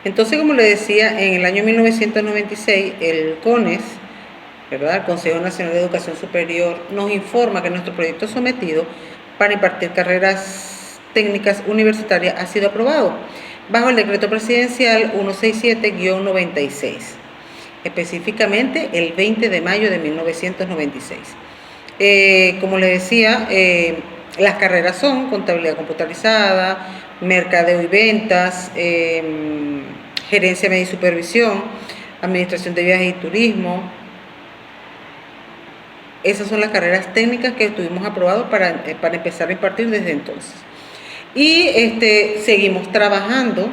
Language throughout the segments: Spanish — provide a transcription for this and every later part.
Entonces, como le decía, en el año 1996, el CONES, ¿verdad?, el Consejo Nacional de Educación Superior, nos informa que nuestro proyecto sometido para impartir carreras técnicas universitarias ha sido aprobado bajo el decreto presidencial 167-96, específicamente el 20 de mayo de 1996. Como le decía, las carreras son contabilidad computarizada, mercadeo y ventas, gerencia, media y supervisión, administración de viajes y turismo. Esas son las carreras técnicas que tuvimos aprobados para empezar a impartir desde entonces. Y seguimos trabajando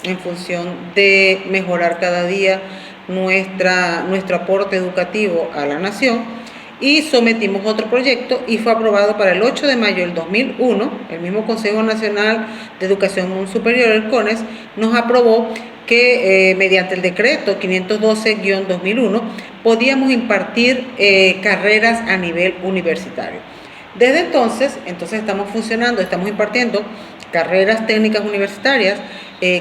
en función de mejorar cada día nuestro aporte educativo a la nación, y sometimos otro proyecto y fue aprobado para el 8 de mayo del 2001. El mismo Consejo Nacional de Educación Superior, el CONES, nos aprobó que mediante el decreto 512-2001 podíamos impartir carreras a nivel universitario. Desde entonces estamos funcionando, estamos impartiendo carreras técnicas universitarias,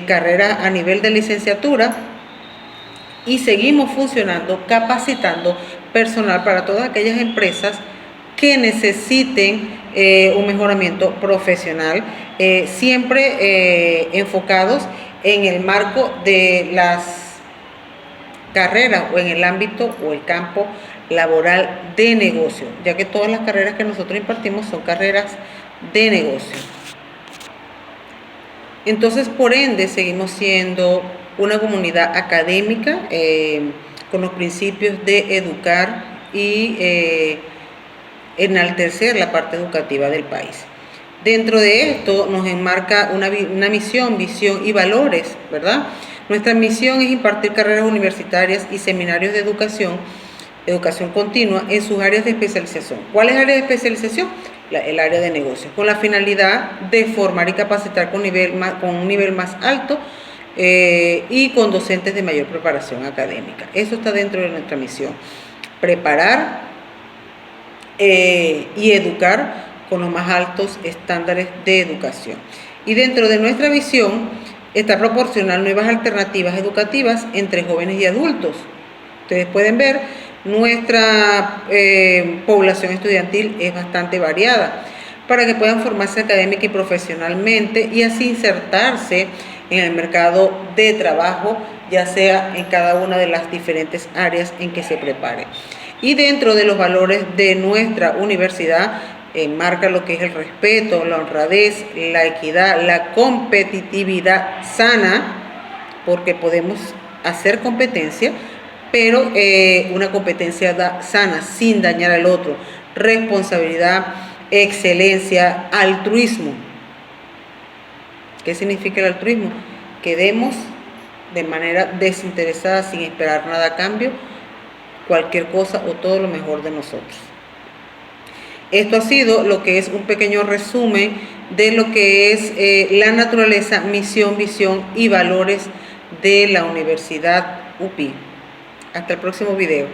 carreras a nivel de licenciatura, y seguimos funcionando, capacitando personal para todas aquellas empresas que necesiten un mejoramiento profesional, siempre enfocados en el marco de las carreras o en el ámbito o el campo laboral de negocio, ya que todas las carreras que nosotros impartimos son carreras de negocio. Entonces, por ende, seguimos siendo una comunidad académica con los principios de educar y enaltecer la parte educativa del país. Dentro de esto nos enmarca una misión, visión y valores, ¿verdad? Nuestra misión es impartir carreras universitarias y seminarios de educación continua en sus áreas de especialización. ¿Cuál es el área de especialización? El área de negocios, con la finalidad de formar y capacitar con un nivel más alto y con docentes de mayor preparación académica. Eso está dentro de nuestra misión: preparar y educar con los más altos estándares de educación. Y dentro de nuestra visión está proporcionar nuevas alternativas educativas entre jóvenes y adultos. Ustedes pueden ver, nuestra población estudiantil es bastante variada, para que puedan formarse académica y profesionalmente y así insertarse en el mercado de trabajo, ya sea en cada una de las diferentes áreas en que se prepare. Y dentro de los valores de nuestra universidad marca lo que es el respeto, la honradez, la equidad, la competitividad sana, porque podemos hacer competencia, pero una competencia sana, sin dañar al otro, responsabilidad, excelencia, altruismo. ¿Qué significa el altruismo? Que demos de manera desinteresada, sin esperar nada a cambio, cualquier cosa o todo lo mejor de nosotros. Esto ha sido lo que es un pequeño resumen de lo que es la naturaleza, misión, visión y valores de la Universidad UPI. Hasta el próximo video.